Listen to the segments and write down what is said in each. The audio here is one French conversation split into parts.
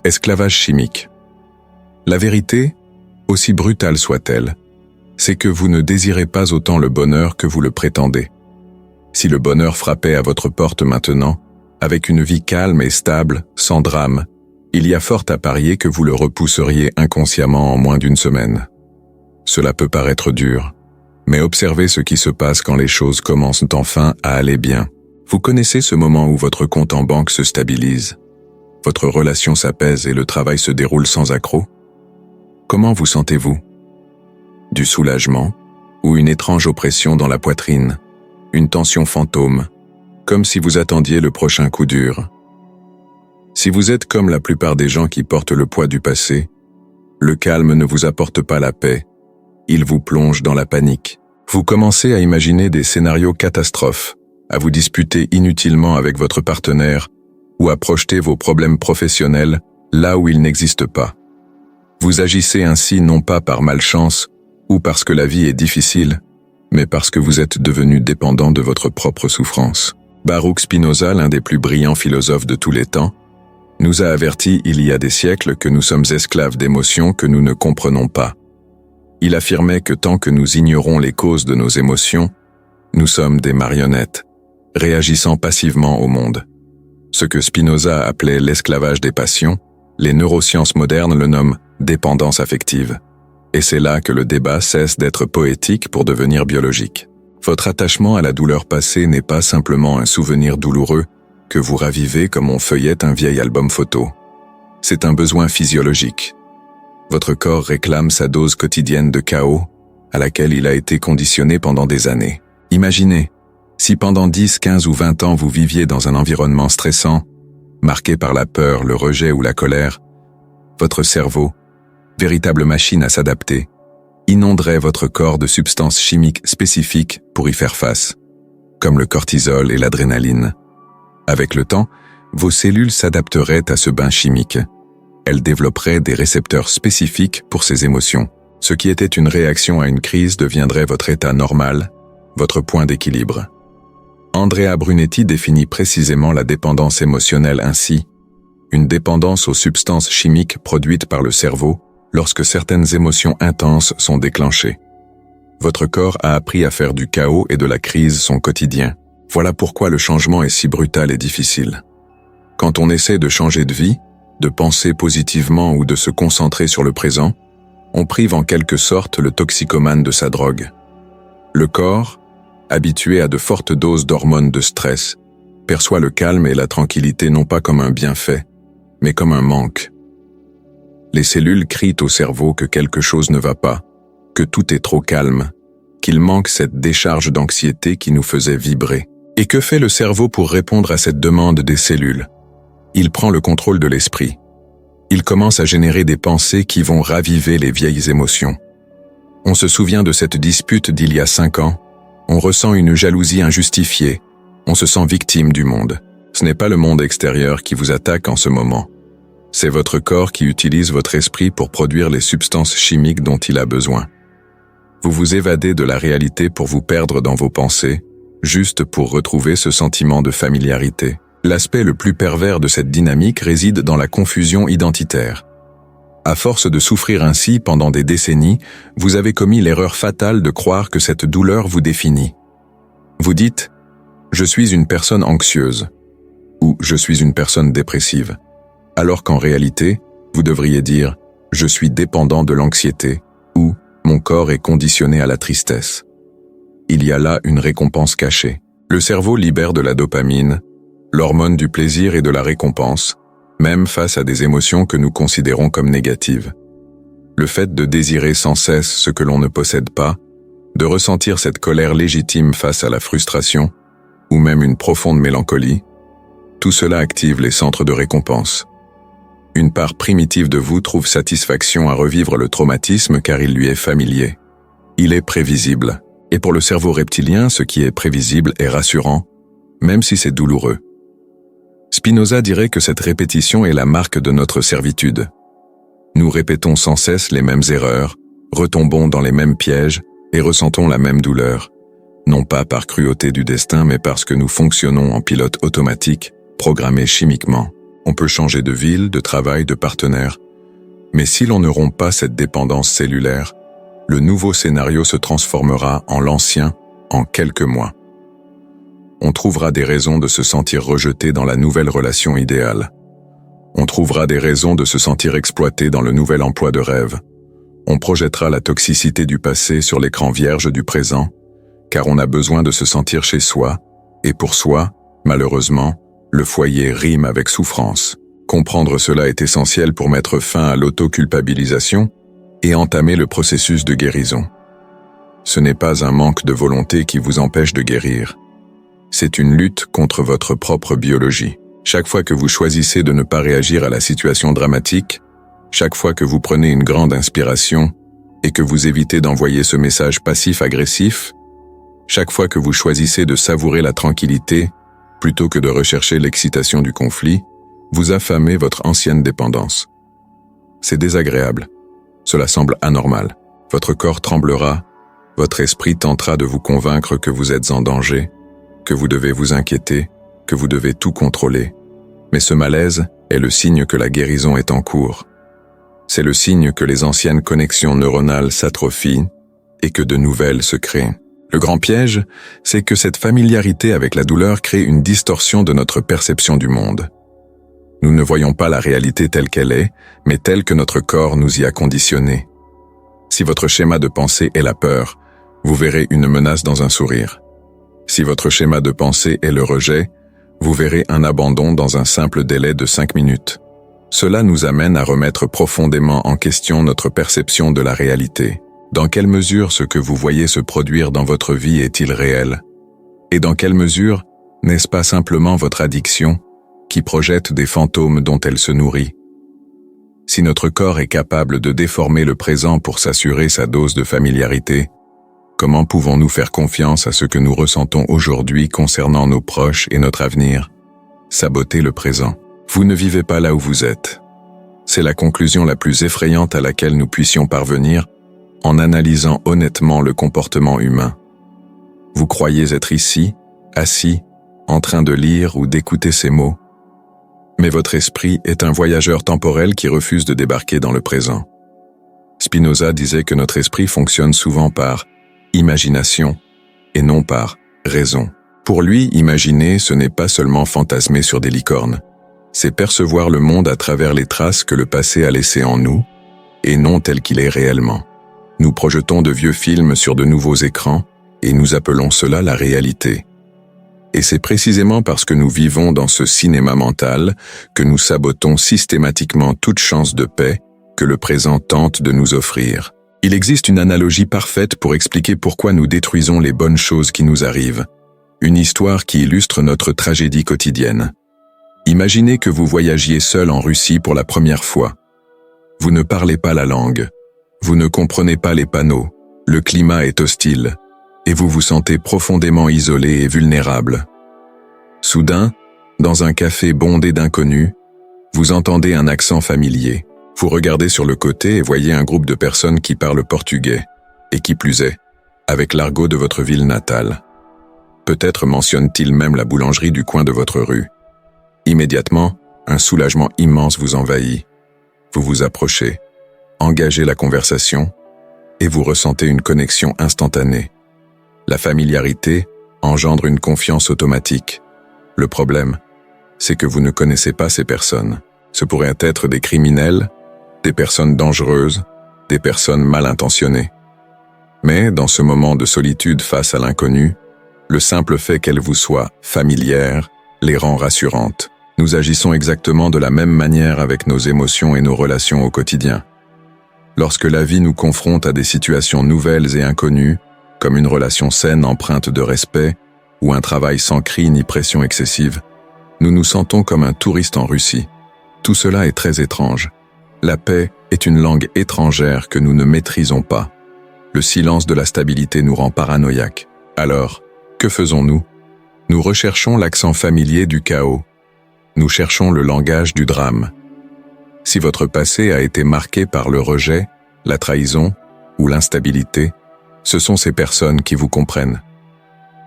Esclavage chimique. La vérité, aussi brutale soit-elle, c'est que vous ne désirez pas autant le bonheur que vous le prétendez. Si le bonheur frappait à votre porte maintenant, avec une vie calme et stable, sans drame, il y a fort à parier que vous le repousseriez inconsciemment en moins d'une semaine. Cela peut paraître dur, mais observez ce qui se passe quand les choses commencent enfin à aller bien. Vous connaissez ce moment où votre compte en banque se stabilise, votre relation s'apaise et le travail se déroule sans accroc? Comment vous sentez-vous? Du soulagement ou une étrange oppression dans la poitrine, une tension fantôme, comme si vous attendiez le prochain coup dur? Si vous êtes comme la plupart des gens qui portent le poids du passé, le calme ne vous apporte pas la paix, il vous plonge dans la panique. Vous commencez à imaginer des scénarios catastrophes, à vous disputer inutilement avec votre partenaire ou à projeter vos problèmes professionnels là où ils n'existent pas. Vous agissez ainsi non pas par malchance ou parce que la vie est difficile, mais parce que vous êtes devenu dépendant de votre propre souffrance. Baruch Spinoza, l'un des plus brillants philosophes de tous les temps, nous a avertis il y a des siècles que nous sommes esclaves d'émotions que nous ne comprenons pas. Il affirmait que tant que nous ignorons les causes de nos émotions, nous sommes des marionnettes, réagissant passivement au monde. Ce que Spinoza appelait l'esclavage des passions, les neurosciences modernes le nomment dépendance affective. Et c'est là que le débat cesse d'être poétique pour devenir biologique. Votre attachement à la douleur passée n'est pas simplement un souvenir douloureux que vous ravivez comme on feuillette un vieil album photo. C'est un besoin physiologique. Votre corps réclame sa dose quotidienne de chaos à laquelle il a été conditionné pendant des années. Imaginez, si pendant 10, 15 ou 20 ans vous viviez dans un environnement stressant, marqué par la peur, le rejet ou la colère, votre cerveau, véritable machine à s'adapter, inonderait votre corps de substances chimiques spécifiques pour y faire face, comme le cortisol et l'adrénaline. Avec le temps, vos cellules s'adapteraient à ce bain chimique. Elles développeraient des récepteurs spécifiques pour ces émotions. Ce qui était une réaction à une crise deviendrait votre état normal, votre point d'équilibre. Andrea Brunetti définit précisément la dépendance émotionnelle ainsi, une dépendance aux substances chimiques produites par le cerveau lorsque certaines émotions intenses sont déclenchées. Votre corps a appris à faire du chaos et de la crise son quotidien. Voilà pourquoi le changement est si brutal et difficile. Quand on essaie de changer de vie, de penser positivement ou de se concentrer sur le présent, on prive en quelque sorte le toxicomane de sa drogue. Le corps, habitué à de fortes doses d'hormones de stress, perçoit le calme et la tranquillité non pas comme un bienfait, mais comme un manque. Les cellules crient au cerveau que quelque chose ne va pas, que tout est trop calme, qu'il manque cette décharge d'anxiété qui nous faisait vibrer. Et que fait le cerveau pour répondre à cette demande des cellules? Il prend le contrôle de l'esprit. Il commence à générer des pensées qui vont raviver les vieilles émotions. On se souvient de cette dispute d'il y a 5 ans. On ressent une jalousie injustifiée. On se sent victime du monde. Ce n'est pas le monde extérieur qui vous attaque en ce moment. C'est votre corps qui utilise votre esprit pour produire les substances chimiques dont il a besoin. Vous vous évadez de la réalité pour vous perdre dans vos pensées, juste pour retrouver ce sentiment de familiarité. L'aspect le plus pervers de cette dynamique réside dans la confusion identitaire. À force de souffrir ainsi pendant des décennies, vous avez commis l'erreur fatale de croire que cette douleur vous définit. Vous dites « Je suis une personne anxieuse » ou « Je suis une personne dépressive », alors qu'en réalité, vous devriez dire « Je suis dépendant de l'anxiété » ou « Mon corps est conditionné à la tristesse ». Il y a là une récompense cachée. Le cerveau libère de la dopamine, l'hormone du plaisir et de la récompense, même face à des émotions que nous considérons comme négatives. Le fait de désirer sans cesse ce que l'on ne possède pas, de ressentir cette colère légitime face à la frustration, ou même une profonde mélancolie, tout cela active les centres de récompense. Une part primitive de vous trouve satisfaction à revivre le traumatisme car il lui est familier. Il est prévisible. Et pour le cerveau reptilien, ce qui est prévisible est rassurant, même si c'est douloureux. Spinoza dirait que cette répétition est la marque de notre servitude. Nous répétons sans cesse les mêmes erreurs, retombons dans les mêmes pièges et ressentons la même douleur, non pas par cruauté du destin mais parce que nous fonctionnons en pilote automatique, programmé chimiquement. On peut changer de ville, de travail, de partenaire. Mais si l'on ne rompt pas cette dépendance cellulaire, le nouveau scénario se transformera en l'ancien en quelques mois. On trouvera des raisons de se sentir rejeté dans la nouvelle relation idéale. On trouvera des raisons de se sentir exploité dans le nouvel emploi de rêve. On projettera la toxicité du passé sur l'écran vierge du présent, car on a besoin de se sentir chez soi, et pour soi, malheureusement, le foyer rime avec souffrance. Comprendre cela est essentiel pour mettre fin à l'auto-culpabilisation et entamer le processus de guérison. Ce n'est pas un manque de volonté qui vous empêche de guérir. C'est une lutte contre votre propre biologie. Chaque fois que vous choisissez de ne pas réagir à la situation dramatique, chaque fois que vous prenez une grande inspiration et que vous évitez d'envoyer ce message passif-agressif, chaque fois que vous choisissez de savourer la tranquillité plutôt que de rechercher l'excitation du conflit, vous affamez votre ancienne dépendance. C'est désagréable. Cela semble anormal. Votre corps tremblera, votre esprit tentera de vous convaincre que vous êtes en danger, que vous devez vous inquiéter, que vous devez tout contrôler. Mais ce malaise est le signe que la guérison est en cours. C'est le signe que les anciennes connexions neuronales s'atrophient et que de nouvelles se créent. Le grand piège, c'est que cette familiarité avec la douleur crée une distorsion de notre perception du monde. Nous ne voyons pas la réalité telle qu'elle est, mais telle que notre corps nous y a conditionnés. Si votre schéma de pensée est la peur, vous verrez une menace dans un sourire. Si votre schéma de pensée est le rejet, vous verrez un abandon dans un simple délai de 5 minutes. Cela nous amène à remettre profondément en question notre perception de la réalité. Dans quelle mesure ce que vous voyez se produire dans votre vie est-il réel? Et dans quelle mesure n'est-ce pas simplement votre addiction qui projette des fantômes dont elle se nourrit? Si notre corps est capable de déformer le présent pour s'assurer sa dose de familiarité, comment pouvons-nous faire confiance à ce que nous ressentons aujourd'hui concernant nos proches et notre avenir? Saboter le présent. Vous ne vivez pas là où vous êtes. C'est la conclusion la plus effrayante à laquelle nous puissions parvenir en analysant honnêtement le comportement humain. Vous croyez être ici, assis, en train de lire ou d'écouter ces mots. Mais votre esprit est un voyageur temporel qui refuse de débarquer dans le présent. Spinoza disait que notre esprit fonctionne souvent par imagination et non par raison. Pour lui, imaginer, ce n'est pas seulement fantasmer sur des licornes. C'est percevoir le monde à travers les traces que le passé a laissées en nous, et non tel qu'il est réellement. Nous projetons de vieux films sur de nouveaux écrans, et nous appelons cela la réalité. Et c'est précisément parce que nous vivons dans ce cinéma mental que nous sabotons systématiquement toute chance de paix que le présent tente de nous offrir. Il existe une analogie parfaite pour expliquer pourquoi nous détruisons les bonnes choses qui nous arrivent. Une histoire qui illustre notre tragédie quotidienne. Imaginez que vous voyagiez seul en Russie pour la première fois. Vous ne parlez pas la langue. Vous ne comprenez pas les panneaux. Le climat est hostile. Et vous vous sentez profondément isolé et vulnérable. Soudain, dans un café bondé d'inconnus, vous entendez un accent familier. Vous regardez sur le côté et voyez un groupe de personnes qui parlent portugais, et qui plus est, avec l'argot de votre ville natale. Peut-être mentionne-t-il même la boulangerie du coin de votre rue. Immédiatement, un soulagement immense vous envahit. Vous vous approchez, engagez la conversation, et vous ressentez une connexion instantanée. La familiarité engendre une confiance automatique. Le problème, c'est que vous ne connaissez pas ces personnes. Ce pourraient être des criminels, des personnes dangereuses, des personnes mal intentionnées. Mais dans ce moment de solitude face à l'inconnu, le simple fait qu'elle vous soit familière les rend rassurantes. Nous agissons exactement de la même manière avec nos émotions et nos relations au quotidien. Lorsque la vie nous confronte à des situations nouvelles et inconnues, comme une relation saine empreinte de respect ou un travail sans cri ni pression excessive, nous nous sentons comme un touriste en Russie. Tout cela est très étrange. La paix est une langue étrangère que nous ne maîtrisons pas. Le silence de la stabilité nous rend paranoïaques. Alors, que faisons-nous? Nous recherchons l'accent familier du chaos. Nous cherchons le langage du drame. Si votre passé a été marqué par le rejet, la trahison ou l'instabilité, ce sont ces personnes qui vous comprennent.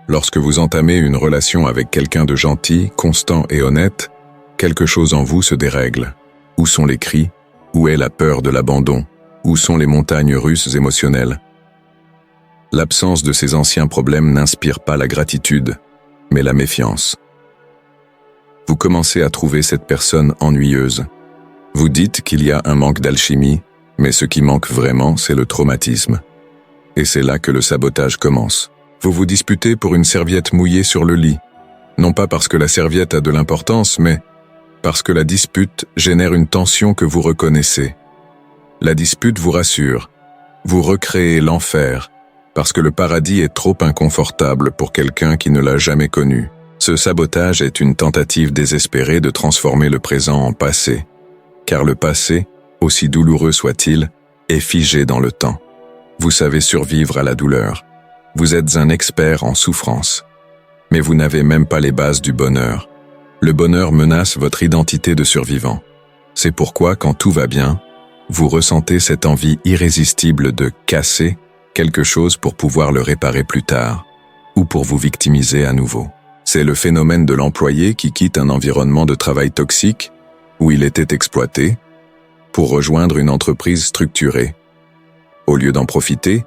Lorsque vous entamez une relation avec quelqu'un de gentil, constant et honnête, Quelque chose en vous se dérègle. Où sont les cris? Où est la peur de l'abandon? Où sont les montagnes russes émotionnelles? L'absence de ces anciens problèmes n'inspire pas la gratitude, mais la méfiance. Vous commencez à trouver cette personne ennuyeuse. Vous dites qu'il y a un manque d'alchimie, mais ce qui manque vraiment, c'est le traumatisme. Et c'est là que le sabotage commence. Vous vous disputez pour une serviette mouillée sur le lit. Non pas parce que la serviette a de l'importance, mais parce que la dispute génère une tension que vous reconnaissez. La dispute vous rassure. Vous recréez l'enfer, parce que le paradis est trop inconfortable pour quelqu'un qui ne l'a jamais connu. Ce sabotage est une tentative désespérée de transformer le présent en passé, car le passé, aussi douloureux soit-il, est figé dans le temps. Vous savez survivre à la douleur. Vous êtes un expert en souffrance. Mais vous n'avez même pas les bases du bonheur. Le bonheur menace votre identité de survivant. C'est pourquoi, quand tout va bien, vous ressentez cette envie irrésistible de casser quelque chose pour pouvoir le réparer plus tard, ou pour vous victimiser à nouveau. C'est le phénomène de l'employé qui quitte un environnement de travail toxique, où il était exploité, pour rejoindre une entreprise structurée. Au lieu d'en profiter,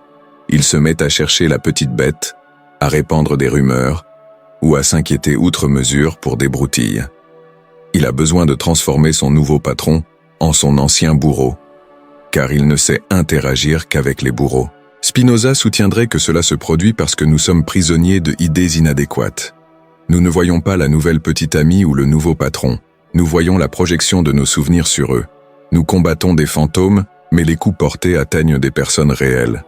il se met à chercher la petite bête, à répandre des rumeurs, ou à s'inquiéter outre mesure pour des broutilles. Il a besoin de transformer son nouveau patron en son ancien bourreau, car il ne sait interagir qu'avec les bourreaux. Spinoza soutiendrait que cela se produit parce que nous sommes prisonniers de idées inadéquates. Nous ne voyons pas la nouvelle petite amie ou le nouveau patron. Nous voyons la projection de nos souvenirs sur eux. Nous combattons des fantômes, mais les coups portés atteignent des personnes réelles.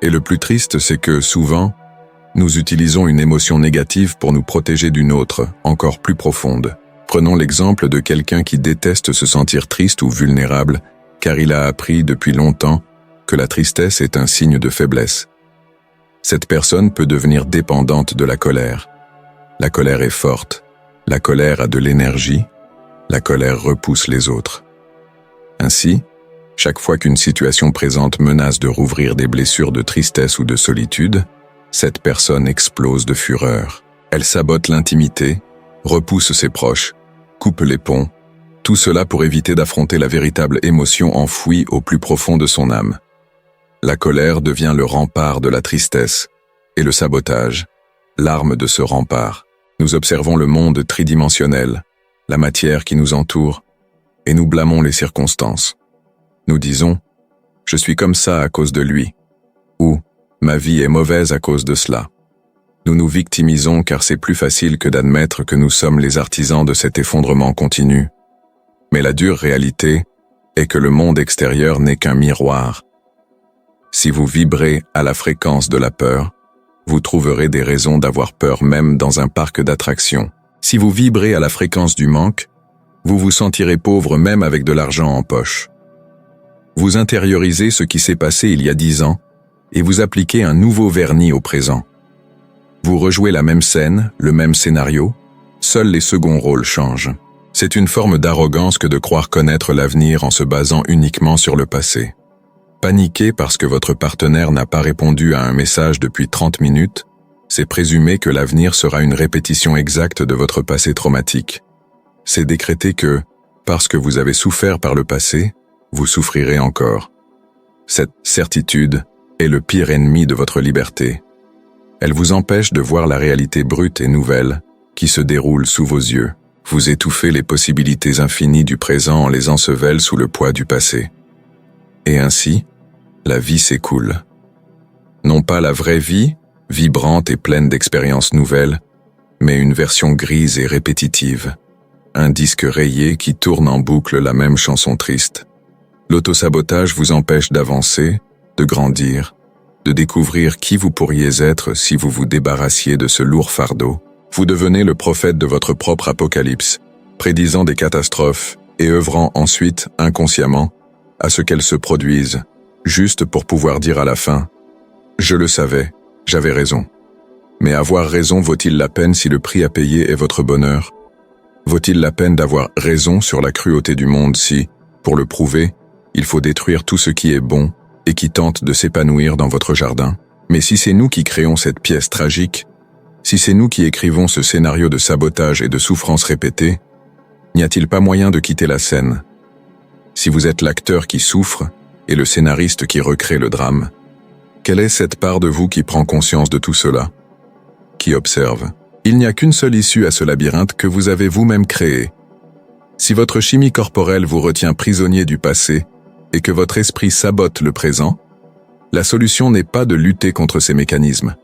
Et le plus triste, c'est que, souvent, nous utilisons une émotion négative pour nous protéger d'une autre, encore plus profonde. Prenons l'exemple de quelqu'un qui déteste se sentir triste ou vulnérable, car il a appris depuis longtemps que la tristesse est un signe de faiblesse. Cette personne peut devenir dépendante de la colère. La colère est forte, la colère a de l'énergie, la colère repousse les autres. Ainsi, chaque fois qu'une situation présente menace de rouvrir des blessures de tristesse ou de solitude, cette personne explose de fureur. Elle sabote l'intimité, repousse ses proches, coupe les ponts, tout cela pour éviter d'affronter la véritable émotion enfouie au plus profond de son âme. La colère devient le rempart de la tristesse, et le sabotage, l'arme de ce rempart. Nous observons le monde tridimensionnel, la matière qui nous entoure, et nous blâmons les circonstances. Nous disons « je suis comme ça à cause de lui » ou « ma vie est mauvaise à cause de cela ». Nous nous victimisons car c'est plus facile que d'admettre que nous sommes les artisans de cet effondrement continu. Mais la dure réalité est que le monde extérieur n'est qu'un miroir. Si vous vibrez à la fréquence de la peur, vous trouverez des raisons d'avoir peur même dans un parc d'attractions. Si vous vibrez à la fréquence du manque, vous vous sentirez pauvre même avec de l'argent en poche. Vous intériorisez ce qui s'est passé il y a 10 ans et vous appliquez un nouveau vernis au présent. Vous rejouez la même scène, le même scénario, seuls les seconds rôles changent. C'est une forme d'arrogance que de croire connaître l'avenir en se basant uniquement sur le passé. Paniquer parce que votre partenaire n'a pas répondu à un message depuis 30 minutes, c'est présumer que l'avenir sera une répétition exacte de votre passé traumatique. C'est décréter que, parce que vous avez souffert par le passé, vous souffrirez encore. Cette certitude est le pire ennemi de votre liberté. Elle vous empêche de voir la réalité brute et nouvelle qui se déroule sous vos yeux. Vous étouffez les possibilités infinies du présent en les ensevelent sous le poids du passé. Et ainsi, la vie s'écoule. Non pas la vraie vie, vibrante et pleine d'expériences nouvelles, mais une version grise et répétitive. Un disque rayé qui tourne en boucle la même chanson triste. L'autosabotage vous empêche d'avancer, de grandir, de découvrir qui vous pourriez être si vous vous débarrassiez de ce lourd fardeau. Vous devenez le prophète de votre propre apocalypse, prédisant des catastrophes et œuvrant ensuite, inconsciemment, à ce qu'elles se produisent, juste pour pouvoir dire à la fin « Je le savais, j'avais raison ». Mais avoir raison vaut-il la peine si le prix à payer est votre bonheur? Vaut-il la peine d'avoir raison sur la cruauté du monde si, pour le prouver, il faut détruire tout ce qui est bon et qui tente de s'épanouir dans votre jardin? Mais si c'est nous qui créons cette pièce tragique, si c'est nous qui écrivons ce scénario de sabotage et de souffrance répétée, N'y a-t-il pas moyen de quitter la scène? Si vous êtes l'acteur qui souffre et le scénariste qui recrée le drame, quelle est cette part de vous qui prend conscience de tout cela? Qui observe? Il n'y a qu'une seule issue à ce labyrinthe que vous avez vous-même créé. Si votre chimie corporelle vous retient prisonnier du passé et que votre esprit sabote le présent, la solution n'est pas de lutter contre ces mécanismes.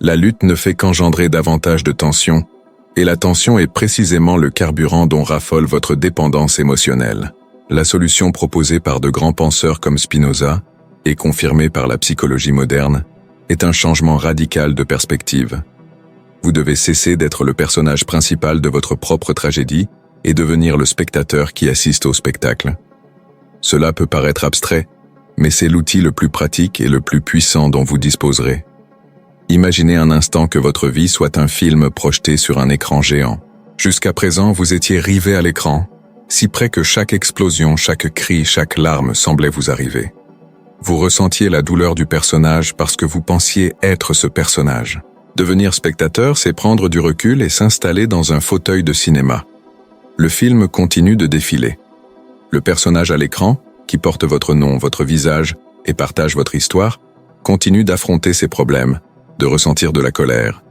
La lutte ne fait qu'engendrer davantage de tension, et la tension est précisément le carburant dont raffole votre dépendance émotionnelle. La solution proposée par de grands penseurs comme Spinoza, et confirmée par la psychologie moderne, est un changement radical de perspective. Vous devez cesser d'être le personnage principal de votre propre tragédie et devenir le spectateur qui assiste au spectacle. Cela peut paraître abstrait, mais c'est l'outil le plus pratique et le plus puissant dont vous disposerez. Imaginez un instant que votre vie soit un film projeté sur un écran géant. Jusqu'à présent, vous étiez rivé à l'écran, si près que chaque explosion, chaque cri, chaque larme semblait vous arriver. Vous ressentiez la douleur du personnage parce que vous pensiez être ce personnage. Devenir spectateur, c'est prendre du recul et s'installer dans un fauteuil de cinéma. Le film continue de défiler. Le personnage à l'écran, qui porte votre nom, votre visage et partage votre histoire, continue d'affronter ses problèmes, de ressentir de la colère,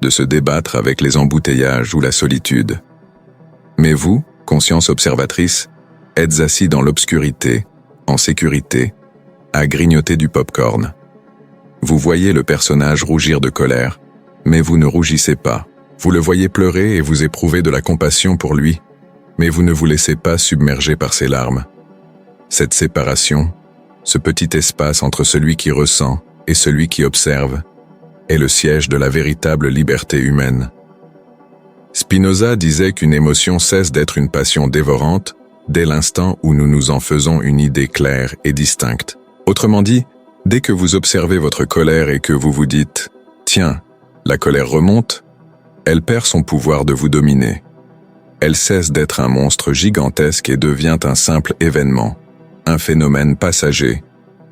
de se débattre avec les embouteillages ou la solitude. Mais vous, conscience observatrice, êtes assis dans l'obscurité, en sécurité, à grignoter du pop-corn. Vous voyez le personnage rougir de colère, mais vous ne rougissez pas. Vous le voyez pleurer et vous éprouvez de la compassion pour lui, mais vous ne vous laissez pas submerger par ses larmes. Cette séparation, ce petit espace entre celui qui ressent et celui qui observe, est le siège de la véritable liberté humaine. Spinoza disait qu'une émotion cesse d'être une passion dévorante dès l'instant où nous nous en faisons une idée claire et distincte. Autrement dit, dès que vous observez votre colère et que vous vous dites « Tiens, la colère remonte », elle perd son pouvoir de vous dominer. Elle cesse d'être un monstre gigantesque et devient un simple événement, un phénomène passager,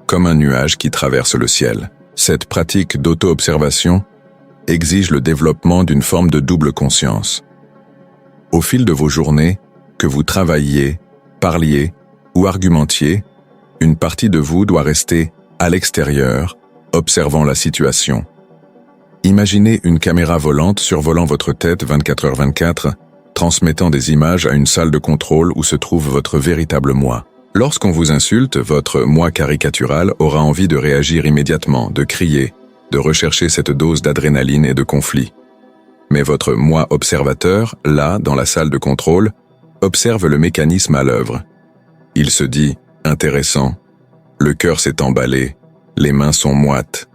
comme un nuage qui traverse le ciel. Cette pratique d'auto-observation exige le développement d'une forme de double conscience. Au fil de vos journées, que vous travailliez, parliez ou argumentiez, une partie de vous doit rester à l'extérieur, observant la situation. Imaginez une caméra volante survolant votre tête 24h24, transmettant des images à une salle de contrôle où se trouve votre véritable moi. Lorsqu'on vous insulte, votre moi caricatural aura envie de réagir immédiatement, de crier, de rechercher cette dose d'adrénaline et de conflit. Mais votre moi observateur, là, dans la salle de contrôle, observe le mécanisme à l'œuvre. Il se dit « intéressant », le cœur s'est emballé, les mains sont moites.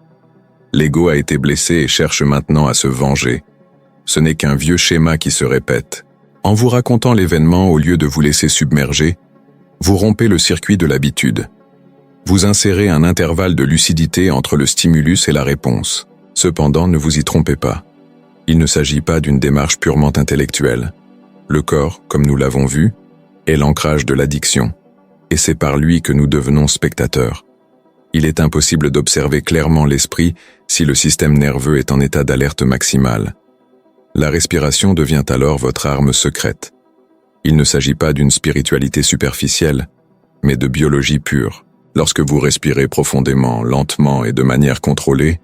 L'ego a été blessé et cherche maintenant à se venger. Ce n'est qu'un vieux schéma qui se répète. En vous racontant l'événement au lieu de vous laisser submerger, vous rompez le circuit de l'habitude. Vous insérez un intervalle de lucidité entre le stimulus et la réponse. Cependant, ne vous y trompez pas. Il ne s'agit pas d'une démarche purement intellectuelle. Le corps, comme nous l'avons vu, est l'ancrage de l'addiction, et c'est par lui que nous devenons spectateurs. Il est impossible d'observer clairement l'esprit si le système nerveux est en état d'alerte maximale. La respiration devient alors votre arme secrète. Il ne s'agit pas d'une spiritualité superficielle, mais de biologie pure. Lorsque vous respirez profondément, lentement et de manière contrôlée,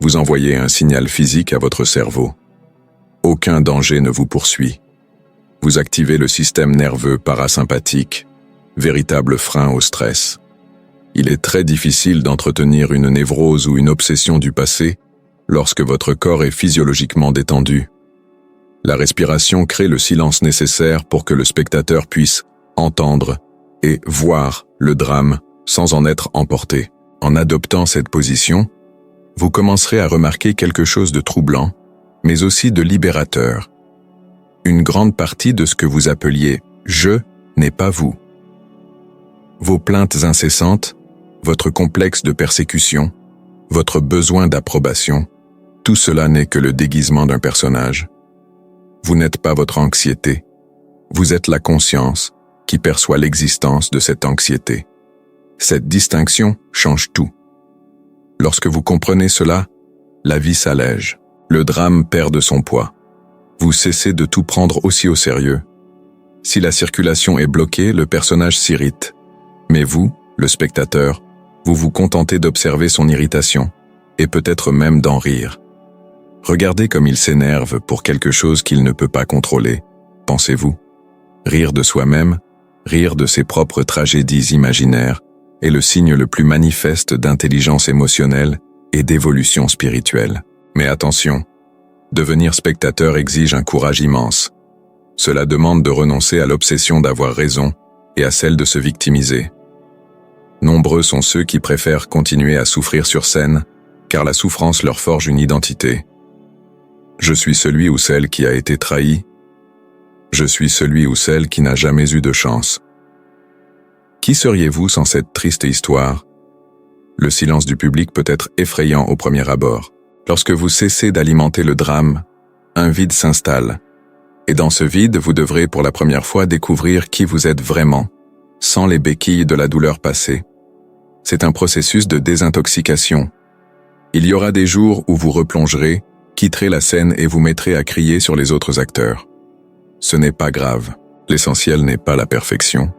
vous envoyez un signal physique à votre cerveau. Aucun danger ne vous poursuit. Vous activez le système nerveux parasympathique, véritable frein au stress. Il est très difficile d'entretenir une névrose ou une obsession du passé lorsque votre corps est physiologiquement détendu. La respiration crée le silence nécessaire pour que le spectateur puisse entendre et voir le drame sans en être emporté. En adoptant cette position, vous commencerez à remarquer quelque chose de troublant, mais aussi de libérateur. Une grande partie de ce que vous appeliez « je » n'est pas vous. Vos plaintes incessantes, votre complexe de persécution, votre besoin d'approbation, tout cela n'est que le déguisement d'un personnage. Vous n'êtes pas votre anxiété. Vous êtes la conscience qui perçoit l'existence de cette anxiété. Cette distinction change tout. Lorsque vous comprenez cela, la vie s'allège. Le drame perd de son poids. Vous cessez de tout prendre aussi au sérieux. Si la circulation est bloquée, le personnage s'irrite. Mais vous, le spectateur, vous vous contentez d'observer son irritation, et peut-être même d'en rire. Regardez comme il s'énerve pour quelque chose qu'il ne peut pas contrôler, pensez-vous. Rire de soi-même, rire de ses propres tragédies imaginaires, est le signe le plus manifeste d'intelligence émotionnelle et d'évolution spirituelle. Mais attention, devenir spectateur exige un courage immense. Cela demande de renoncer à l'obsession d'avoir raison et à celle de se victimiser. Nombreux sont ceux qui préfèrent continuer à souffrir sur scène, car la souffrance leur forge une identité. Je suis celui ou celle qui a été trahi. Je suis celui ou celle qui n'a jamais eu de chance. Qui seriez-vous sans cette triste histoire? Le silence du public peut être effrayant au premier abord. Lorsque vous cessez d'alimenter le drame, un vide s'installe. Et dans ce vide, vous devrez pour la première fois découvrir qui vous êtes vraiment, sans les béquilles de la douleur passée. C'est un processus de désintoxication. Il y aura des jours où vous replongerez, quitterez la scène et vous mettrez à crier sur les autres acteurs. Ce n'est pas grave, l'essentiel n'est pas la perfection,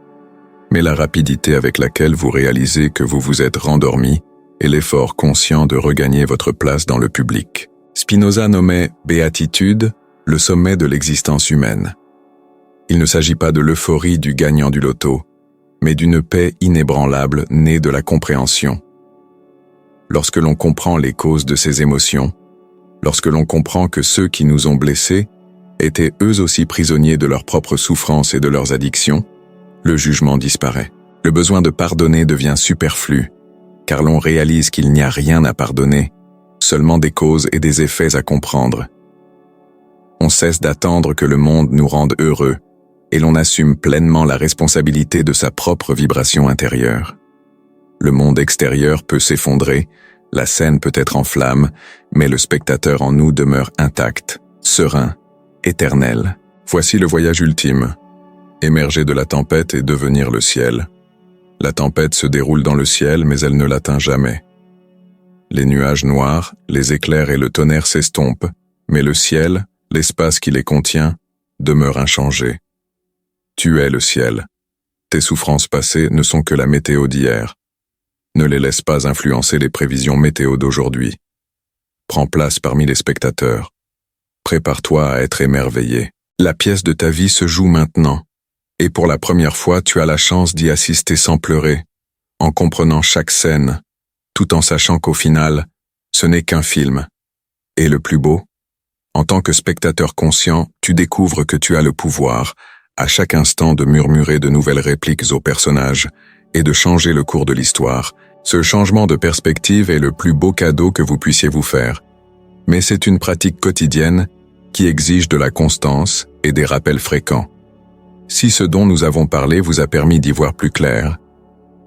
mais la rapidité avec laquelle vous réalisez que vous vous êtes rendormi et l'effort conscient de regagner votre place dans le public. Spinoza nommait béatitude le sommet de l'existence humaine. Il ne s'agit pas de l'euphorie du gagnant du loto, mais d'une paix inébranlable née de la compréhension. Lorsque l'on comprend les causes de ces émotions, lorsque l'on comprend que ceux qui nous ont blessés étaient eux aussi prisonniers de leurs propres souffrances et de leurs addictions, le jugement disparaît. Le besoin de pardonner devient superflu, car l'on réalise qu'il n'y a rien à pardonner, seulement des causes et des effets à comprendre. On cesse d'attendre que le monde nous rende heureux, et l'on assume pleinement la responsabilité de sa propre vibration intérieure. Le monde extérieur peut s'effondrer, la scène peut être en flammes, mais le spectateur en nous demeure intact, serein, éternel. Voici le voyage ultime. Émerger de la tempête et devenir le ciel. La tempête se déroule dans le ciel, mais elle ne l'atteint jamais. Les nuages noirs, les éclairs et le tonnerre s'estompent, mais le ciel, l'espace qui les contient, demeure inchangé. Tu es le ciel. Tes souffrances passées ne sont que la météo d'hier. Ne les laisse pas influencer les prévisions météo d'aujourd'hui. Prends place parmi les spectateurs. Prépare-toi à être émerveillé. La pièce de ta vie se joue maintenant. Et pour la première fois, tu as la chance d'y assister sans pleurer, en comprenant chaque scène, tout en sachant qu'au final, ce n'est qu'un film. Et le plus beau, en tant que spectateur conscient, tu découvres que tu as le pouvoir, à chaque instant, de murmurer de nouvelles répliques aux personnages et de changer le cours de l'histoire. Ce changement de perspective est le plus beau cadeau que vous puissiez vous faire. Mais c'est une pratique quotidienne qui exige de la constance et des rappels fréquents. Si ce dont nous avons parlé vous a permis d'y voir plus clair,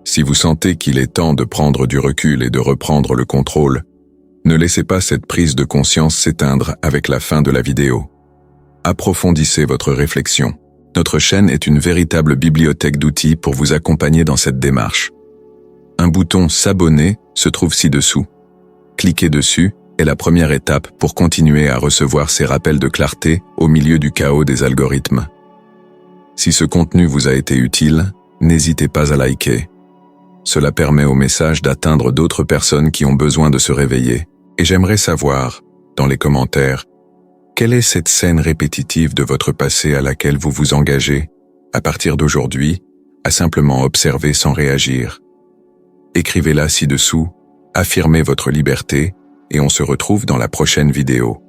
si vous sentez qu'il est temps de prendre du recul et de reprendre le contrôle, ne laissez pas cette prise de conscience s'éteindre avec la fin de la vidéo. Approfondissez votre réflexion. Notre chaîne est une véritable bibliothèque d'outils pour vous accompagner dans cette démarche. Un bouton « S'abonner » se trouve ci-dessous. Cliquez dessus est la première étape pour continuer à recevoir ces rappels de clarté au milieu du chaos des algorithmes. Si ce contenu vous a été utile, n'hésitez pas à liker. Cela permet au message d'atteindre d'autres personnes qui ont besoin de se réveiller. Et j'aimerais savoir, dans les commentaires, quelle est cette scène répétitive de votre passé à laquelle vous vous engagez, à partir d'aujourd'hui, à simplement observer sans réagir. Écrivez-la ci-dessous, affirmez votre liberté, et on se retrouve dans la prochaine vidéo.